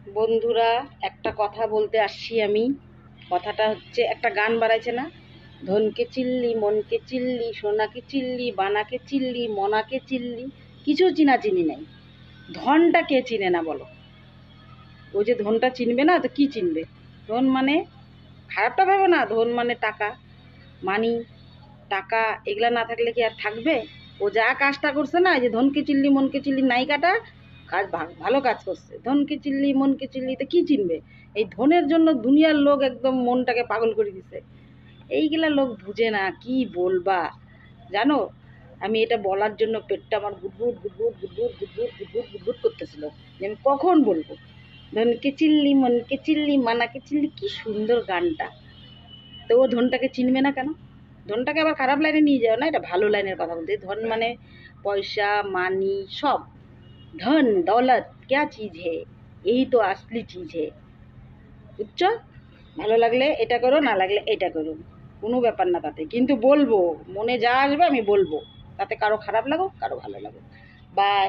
বন্ধুরা, একটা কথা বলতে আসছি আমি। কথাটা হচ্ছে, একটা গান বাড়াইছে না, ধনকে চিল্লি মনকে চিল্লি সোনাকে চিল্লি বানাকে চিল্লি মনাকে চিল্লি, কিছু চিনা চিনি নাই। ধনটা কে চিনে না বলো? ওই যে ধনটা চিনবে না তো কি চিনবে? ধন মানে, খারাপটা ভেবো না, ধন মানে টাকা, মানি, টাকা। এগুলা না থাকলে কি আর থাকবে? ও যা কাজটা করছে না, এই যে ধনকে চিল্লি মনকে চিল্লি নায়িকাটা, কাজ ভালো কাজ করছে। ধনকে চিল্লি মনকে চিল্লি তো কি চিনবে? এই ধনের জন্য দুনিয়ার লোক একদম মনটাকে পাগল করে দিছে। এইগুলা লোক বুঝে না, কি বলবা জানো? আমি এটা বলার জন্য পেটটা আমার গুড়গুড় গুড়গুড় গুড়গুড় গুড়গুড় গুড়গুড় গুড়গুড় করতেছিল যে আমি কখন বলবো। ধনকে চিল্লি মনকে চিল্লি মানাকে চিল্লি, কি সুন্দর গানটা। তো ও ধনটাকে চিনবে না কেন? ধনটাকে আবার খারাপ লাইনে নিয়ে যাও না, এটা ভালো লাইনের কথা বলতে। ধন মানে পয়সা, মানি, সব। ধন দৌলত क्या चीज है, यही तो असली चीज है। বুঝছো? ভালো লাগলে এটা করো, না লাগলে এটা করো, কোনো ব্যাপার না তাতে। কিন্তু বলবো, মনে যা আসবে আমি বলবো, তাতে কারো খারাপ লাগুক কারো ভালো লাগুক। বাই।